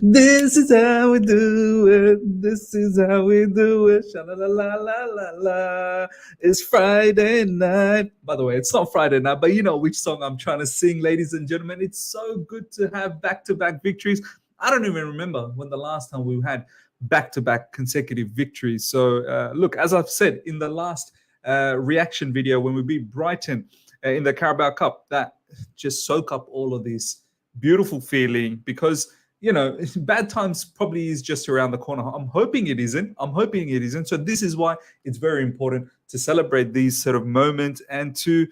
This is how we do it. This is how we do it. Sha-la-la-la-la-la-la. It's Friday night. By the way, it's not Friday night, but you know which song I'm trying to sing, ladies and gentlemen. It's so good to have back-to-back victories. I don't even remember when the last time we had back-to-back consecutive victories. So, look, as I've said in the last reaction video when we beat Brighton in the Carabao Cup, that just soak up all of this beautiful feeling, because you know bad times probably is just around the corner. I'm hoping it isn't. So this is why it's very important to celebrate these sort of moments and to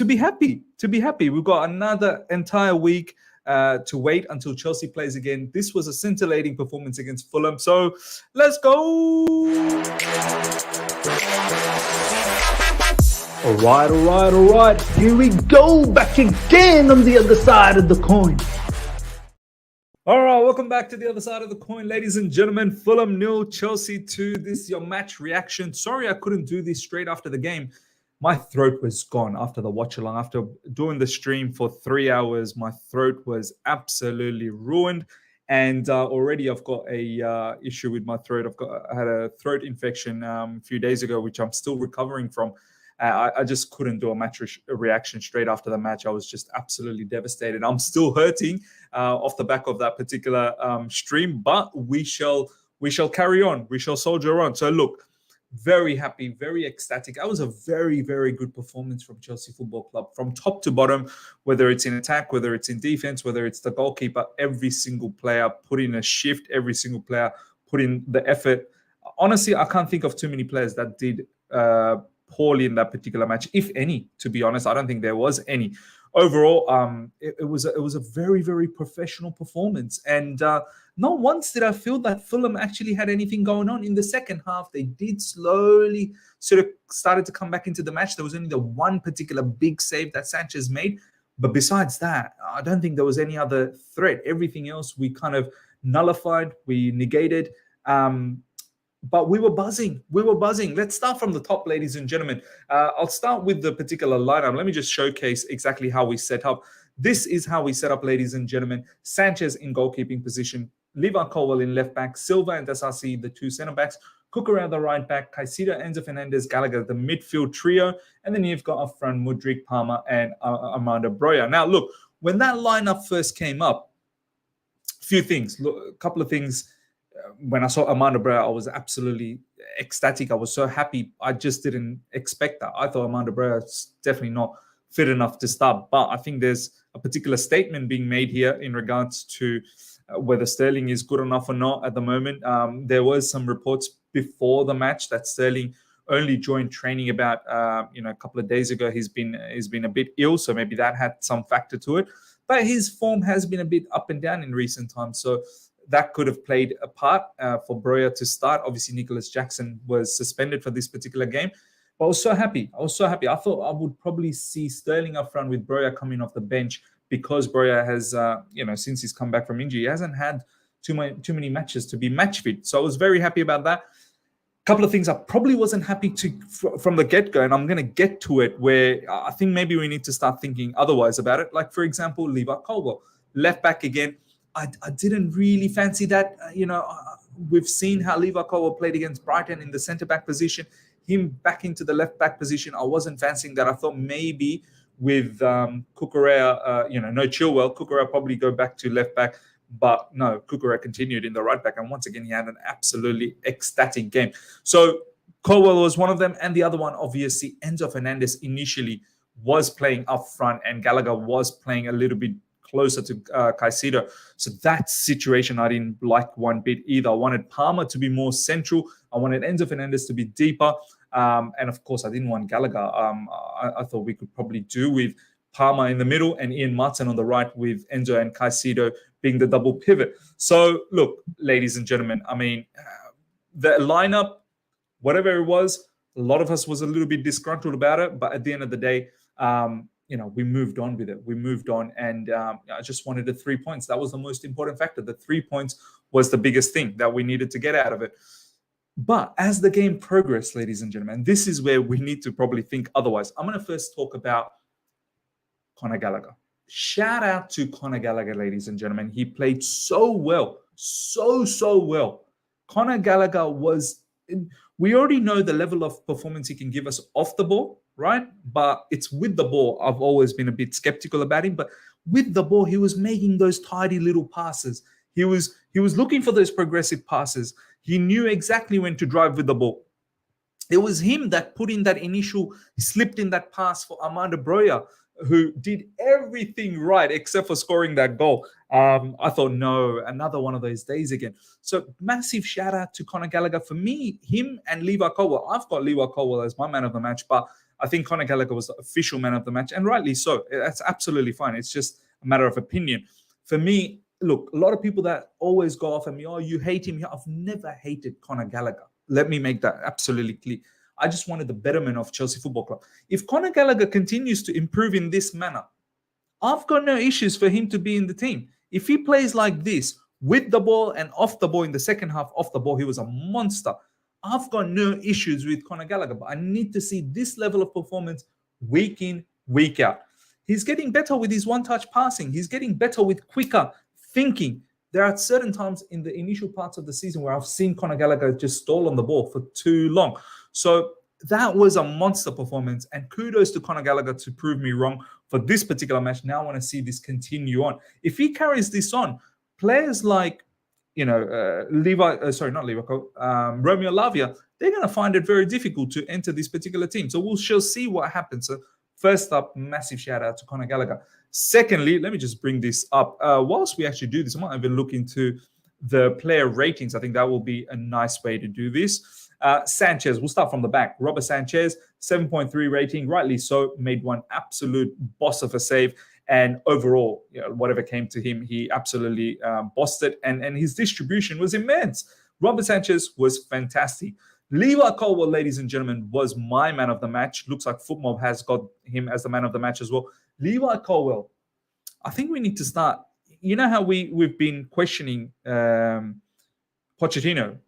be happy. We've got another entire week to wait until Chelsea plays again. This was a scintillating performance against Fulham, so let's go. All right. Here we go, back again on the other side of the coin. All right, welcome back to the other side of the coin, ladies and gentlemen. Fulham 0, Chelsea 2. This is your match reaction. Sorry I couldn't do this straight after the game. My throat was gone after the watch along. After doing the stream for 3 hours, my throat was absolutely ruined. And already I've got a issue with my throat. I had a throat infection a few days ago, which I'm still recovering from. I just couldn't do a match reaction straight after the match. I was just absolutely devastated. I'm still hurting off the back of that particular stream, but we shall carry on. We shall soldier on. So look, very happy, very ecstatic. That was a very, very good performance from Chelsea Football Club, from top to bottom, whether it's in attack, whether it's in defense, whether it's the goalkeeper. Every single player put in a shift. Every single player put in the effort. Honestly, I can't think of too many players that did poorly in that particular match, if any. To be honest, I don't think there was any. Overall, it was a very, very professional performance, and not once did I feel that Fulham actually had anything going on. In the second half, they did slowly sort of started to come back into the match. There was only the one particular big save that Sanchez made, but besides that, I don't think there was any other threat. Everything else we kind of nullified, we negated. But we were buzzing. Let's start from the top, ladies and gentlemen. I'll start with the particular lineup. Let me just showcase exactly how we set up. This is how we set up, ladies and gentlemen. Sanchez in goalkeeping position, Levi Colwill in left back, Silva and Dasasi, the two centre backs, Cucurella the right back, Caicedo, Enzo Fernandez, Gallagher, the midfield trio, and then you've got up front Mudryk, Palmer, and Armando Broja. Now, look, when that lineup first came up, a couple of things. When I saw Armando Broja, I was absolutely ecstatic. I was so happy. I just didn't expect that. I thought Armando Broja is definitely not fit enough to start. But I think there's a particular statement being made here in regards to whether Sterling is good enough or not at the moment. There was some reports before the match that Sterling only joined training about a couple of days ago. He's been a bit ill, so maybe that had some factor to it. But his form has been a bit up and down in recent times. So that could have played a part for Broja to start. Obviously, Nicholas Jackson was suspended for this particular game. But I was so happy. I thought I would probably see Sterling up front with Broja coming off the bench, because Broja has, since he's come back from injury, he hasn't had too many matches to be match fit. So I was very happy about that. A couple of things I probably wasn't happy from the get-go, and I'm going to get to it, where I think maybe we need to start thinking otherwise about it. Like, for example, Levi Colwill, left back again. I didn't really fancy that. We've seen how Levi Colwill played against Brighton in the centre-back position. Him back into the left-back position, I wasn't fancying that. I thought maybe with Cucurella, no Chilwell, Cucurella probably go back to left-back. But no, Cucurella continued in the right-back. And once again, he had an absolutely ecstatic game. So Colwill was one of them. And the other one, obviously, Enzo Fernandez initially was playing up front, and Gallagher was playing a little bit closer to Caicedo. So that situation I didn't like one bit either. I wanted Palmer to be more central. I wanted Enzo Fernandez to be deeper. And of course, I didn't want Gallagher. I thought we could probably do with Palmer in the middle and Ian Martin on the right, with Enzo and Caicedo being the double pivot. So look, ladies and gentlemen, I mean, the lineup, whatever it was, a lot of us was a little bit disgruntled about it. But at the end of the day, we moved on with it. We moved on, and I just wanted the 3 points. That was the most important factor. The 3 points was the biggest thing that we needed to get out of it. But as the game progressed, ladies and gentlemen, this is where we need to probably think otherwise. I'm going to first talk about Conor Gallagher. Shout out to Conor Gallagher, ladies and gentlemen. He played so well, so well. Conor Gallagher was, we already know the level of performance he can give us off the ball, right? But it's with the ball. I've always been a bit skeptical about him, but with the ball, he was making those tidy little passes. He was looking for those progressive passes. He knew exactly when to drive with the ball. It was him that put in that initial, slipped in that pass for Armando Broja, who did everything right except for scoring that goal. I thought, no, another one of those days again. So massive shout out to Conor Gallagher. For me, him and Levi Colwill. I've got Levi Colwill as my man of the match, but I think Conor Gallagher was the official man of the match, and rightly so. That's absolutely fine. It's just a matter of opinion. For me, look, a lot of people that always go off at me, oh, you hate him. I've never hated Conor Gallagher. Let me make that absolutely clear. I just wanted the betterment of Chelsea Football Club. If Conor Gallagher continues to improve in this manner, I've got no issues for him to be in the team. If he plays like this, with the ball and off the ball in the second half, off the ball, he was a monster. I've got no issues with Conor Gallagher, but I need to see this level of performance week in, week out. He's getting better with his one-touch passing. He's getting better with quicker thinking. There are certain times in the initial parts of the season where I've seen Conor Gallagher just stall on the ball for too long. So that was a monster performance, and kudos to Conor Gallagher to prove me wrong for this particular match. Now I want to see this continue on. If he carries this on, players like, Romeo Lavia, they're going to find it very difficult to enter this particular team. So we shall see what happens. So first up, massive shout out to Conor Gallagher. Secondly, let me just bring this up. Whilst we actually do this, I might even look into the player ratings. I think that will be a nice way to do this. Sanchez, we'll start from the back. Robert Sanchez, 7.3 rating, rightly so, made one absolute boss of a save. And overall, whatever came to him, he absolutely bossed it. And his distribution was immense. Robert Sanchez was fantastic. Levi Colwill, ladies and gentlemen, was my man of the match. Looks like FootMob has got him as the man of the match as well. Levi Colwill, I think we need to start. You know how we've been questioning Pochettino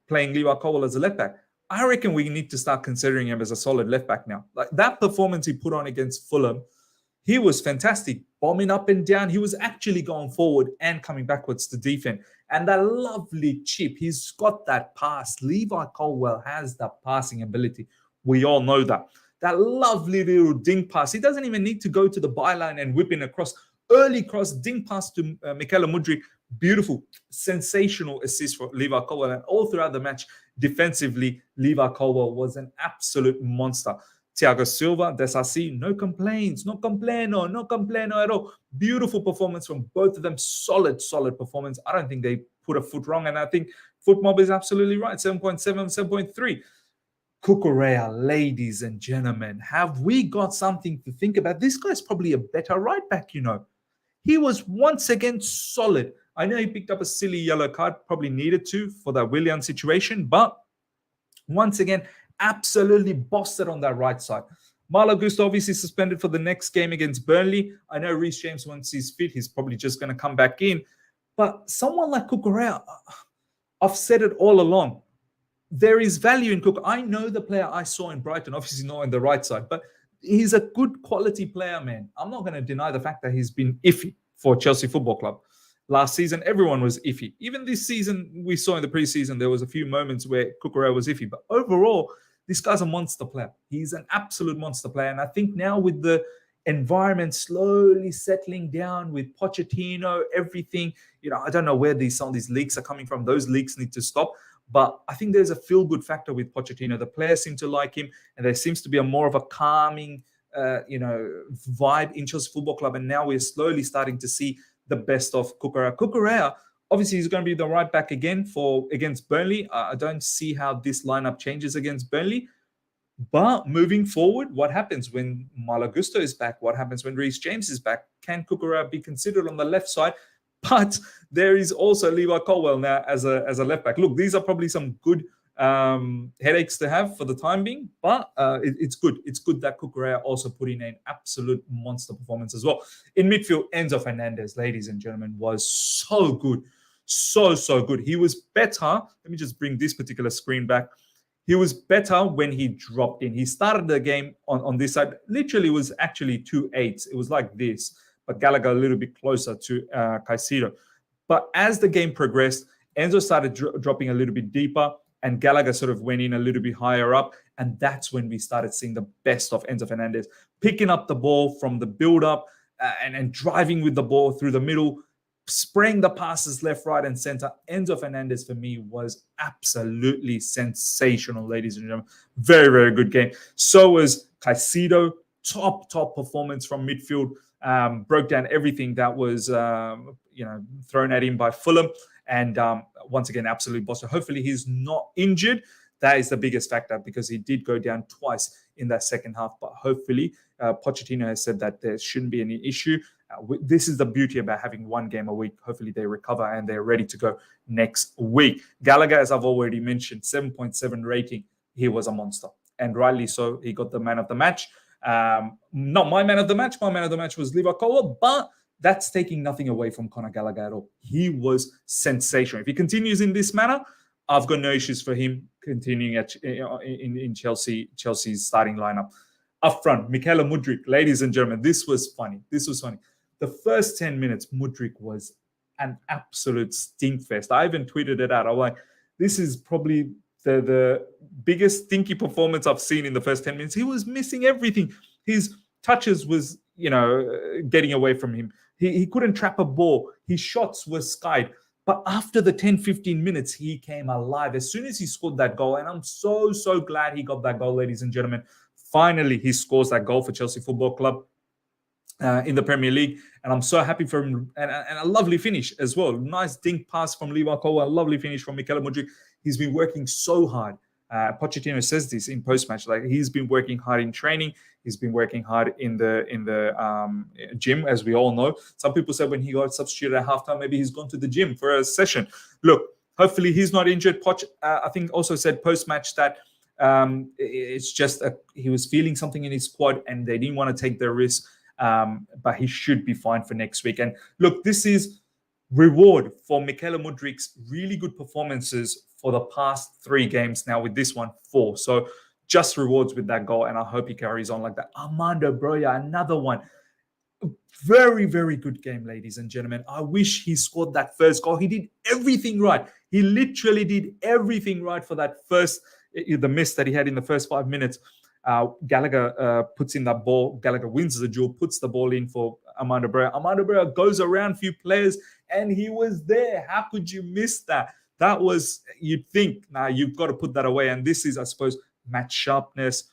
playing Levi Colwill as a left back? I reckon we need to start considering him as a solid left back now. Like that performance he put on against Fulham, he was fantastic, bombing up and down. He was actually going forward and coming backwards to defend. And that lovely chip, he's got that pass. Levi Colwill has that passing ability. We all know that. That lovely little dink pass. He doesn't even need to go to the byline and whip in across. Early cross, dink pass to Mykhailo Mudryk. Beautiful, sensational assist for Levi Colwill. And all throughout the match, defensively, Levi Colwill was an absolute monster. Thiago Silva, Desasi, no complaints, no complaino at all. Beautiful performance from both of them. Solid performance. I don't think they put a foot wrong, and I think FootMob is absolutely right. 7.7, 7.3. Cucurella, ladies and gentlemen, have we got something to think about? This guy's probably a better right back, He was once again solid. I know he picked up a silly yellow card, probably needed to for that Willian situation, but once again, absolutely bossed it on that right side. Malo Gusto obviously suspended for the next game against Burnley. I know Reece James, once he's fit, he's probably just going to come back in. But someone like Cucurella, I've said it all along. There is value in Cook. I know the player I saw in Brighton, obviously not on the right side, but he's a good quality player, man. I'm not going to deny the fact that he's been iffy for Chelsea Football Club. Last season, everyone was iffy. Even this season, we saw in the preseason, there was a few moments where Cucurella was iffy. But overall, this guy's a monster player. He's an absolute monster player. And I think now with the environment slowly settling down with Pochettino, everything, I don't know where some of these leaks are coming from. Those leaks need to stop. But I think there's a feel-good factor with Pochettino. The players seem to like him, and there seems to be a more of a calming, vibe in Chelsea Football Club. And now we're slowly starting to see the best of Cucurella. Cucurella, obviously, he's going to be the right back again against Burnley. I don't see how this lineup changes against Burnley. But moving forward, what happens when Malo Gusto is back? What happens when Reece James is back? Can Cucurella be considered on the left side? But there is also Levi Colwill now as a left back. Look, these are probably some good headaches to have for the time being, but it's good. It's good that Cucurella also put in an absolute monster performance as well. In midfield, Enzo Fernandez, ladies and gentlemen, was so good. So good. He was better. Let me just bring this particular screen back. He was better when he dropped in. He started the game on this side. Literally, it was actually 2-8s. It was like this, but Gallagher a little bit closer to Caicedo. But as the game progressed, Enzo started dropping a little bit deeper, and Gallagher sort of went in a little bit higher up. And that's when we started seeing the best of Enzo Fernandez, picking up the ball from the build-up and driving with the ball through the middle, spraying the passes left, right, and center. Enzo Fernandez, for me, was absolutely sensational, ladies and gentlemen. Very, very good game. So was Caicedo. Top performance from midfield. Broke down everything that was thrown at him by Fulham. And once again, absolute boss. So hopefully he's not injured. That is the biggest factor, because he did go down twice in that second half. But hopefully, Pochettino has said that there shouldn't be any issue. This is the beauty about having one game a week. Hopefully they recover and they're ready to go next week. Gallagher, as I've already mentioned, 7.7 rating. He was a monster. And rightly so. He got the man of the match. Not my man of the match. My man of the match was Mykhailo, but that's taking nothing away from Conor Gallagher at all. He was sensational. If he continues in this manner, I've got no issues for him continuing in Chelsea's starting lineup. Up front, Mykhailo Mudryk, ladies and gentlemen, this was funny. The first 10 minutes, Mudryk was an absolute stinkfest. I even tweeted it out. I'm like, this is probably the biggest stinky performance I've seen in the first 10 minutes. He was missing everything. His touches was, getting away from him. He couldn't trap a ball. His shots were skied. But after the 10, 15 minutes, he came alive. As soon as he scored that goal, and I'm so glad he got that goal, ladies and gentlemen. Finally, he scores that goal for Chelsea Football Club in the Premier League. And I'm so happy for him. And a lovely finish as well. Nice dink pass from Mykhailo, a lovely finish from Mykhailo Mudryk. He's been working so hard. Pochettino says this in post-match. Like, he's been working hard in training. He's been working hard in the gym, as we all know. Some people said when he got substituted at halftime, maybe he's gone to the gym for a session. Look, hopefully he's not injured. Poch, I think, also said post-match that it's just he was feeling something in his quad and they didn't want to take the risk. But he should be fine for next week. And look, this is reward for Mykhailo Mudryk's really good performances for the past 3 games. Now with this one, 4. So just rewards with that goal, and I hope he carries on like that. Armando Broja, another one. Very, very good game, ladies and gentlemen. I wish he scored that first goal. He did everything right. He literally did everything right for that the miss that he had in the first 5 minutes. Gallagher puts in that ball. Gallagher wins the duel, puts the ball in for Armando Broja. Armando Broja goes around a few players, and he was there. How could you miss that? That was, you'd think, you've got to put that away. And this is, I suppose, match sharpness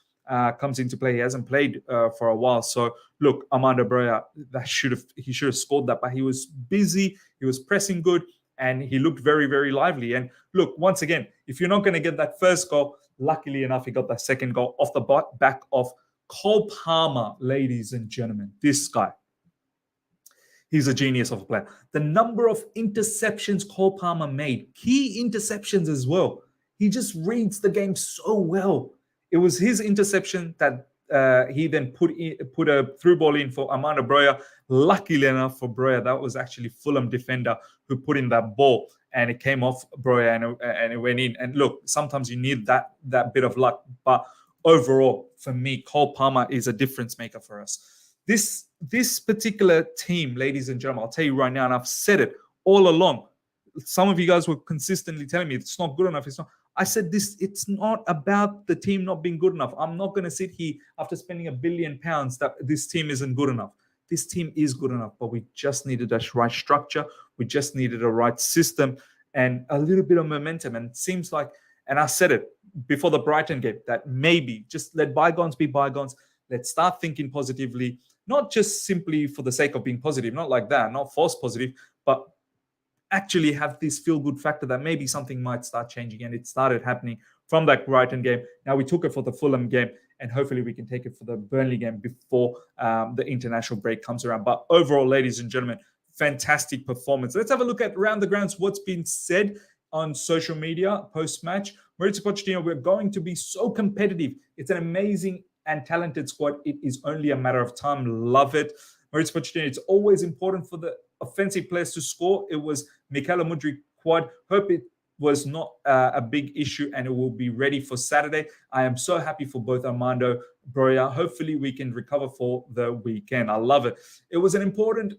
comes into play. He hasn't played for a while. So, look, Armando Broja, he should have scored that, but he was busy. He was pressing good, and he looked very, very lively. And look, once again, if you're not going to get that first goal, luckily enough, he got that second goal off the back of Cole Palmer, ladies and gentlemen. This guy, he's a genius of a player. The number of interceptions Cole Palmer made, key interceptions as well. He just reads the game so well. It was his interception that he then put a through ball in for Armando Broja. Luckily enough for Broja, that was actually Fulham defender who put in that ball, and it came off Broja and it went in. And look, sometimes you need that bit of luck. But overall, for me, Cole Palmer is a difference maker for us. This particular team, ladies and gentlemen, I'll tell you right now, and I've said it all along. Some of you guys were consistently telling me it's not good enough. It's not. I said this, it's not about the team not being good enough. I'm not going to sit here after spending £1 billion that this team isn't good enough. This team is good enough, but we just needed a right structure. We just needed a right system and a little bit of momentum. And it seems like, and I said it before the Brighton game, that maybe just let bygones be bygones. Let's start thinking positively, not just simply for the sake of being positive, not like that, not false positive, but actually have this feel-good factor that maybe something might start changing. And it started happening from that Brighton game. Now we took it for the Fulham game, and hopefully we can take it for the Burnley game before the international break comes around. But overall, ladies and gentlemen, fantastic performance. Let's have a look at Round the Grounds, what's been said on social media post-match. Mauricio Pochettino, we're going to be so competitive. It's an amazing and talented squad. It is only a matter of time. Love it. Mauricio Pochettino, it's always important for the offensive players to score. It was Mykhailo Mudryk quad. Hope it was not a big issue, and it will be ready for Saturday. I am so happy for both Armando Broja. Hopefully, we can recover for the weekend. I love it. It was important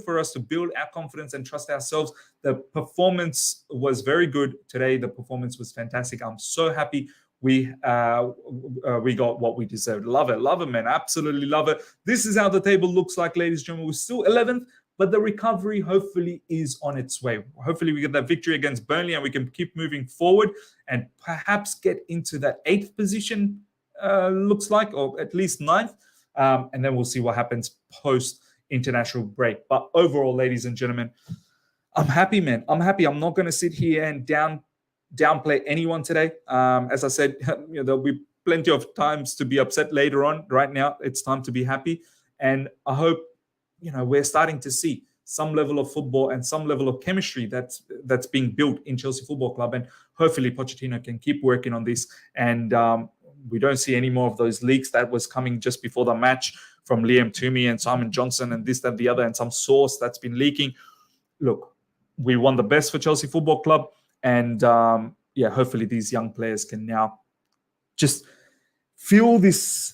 for us to build our confidence and trust ourselves. The performance was very good today. The performance was fantastic. I'm so happy we got what we deserved. Love it, man. Absolutely love it. This is how the table looks like, ladies and gentlemen. We're still 11th, but the recovery hopefully is on its way. Hopefully we get that victory against Burnley and we can keep moving forward and perhaps get into that 8th position, looks like, or at least 9th. And then we'll see what happens post international break. But overall, ladies and gentlemen, I'm happy, man. I'm happy. I'm not going to sit here and downplay anyone today. As I said, there'll be plenty of times to be upset later on. Right now, it's time to be happy. And I hope, we're starting to see some level of football and some level of chemistry that's being built in Chelsea Football Club. And hopefully Pochettino can keep working on this. And we don't see any more of those leaks that was coming just before the match from Liam Toomey and Simon Johnson and this, that, the other, and some source that's been leaking. Look, we want the best for Chelsea Football Club. And hopefully these young players can now just feel this,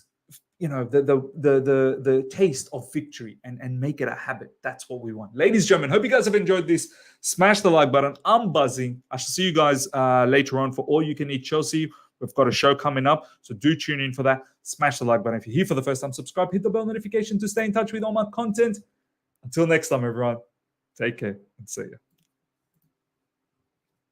the taste of victory and make it a habit. That's what we want. Ladies and gentlemen, hope you guys have enjoyed this. Smash the like button. I'm buzzing. I shall see you guys later on for All You Can Eat Chelsea. We've got a show coming up, so do tune in for that. Smash the like button. If you're here for the first time, subscribe, hit the bell notification to stay in touch with all my content. Until next time, everyone, take care and see you.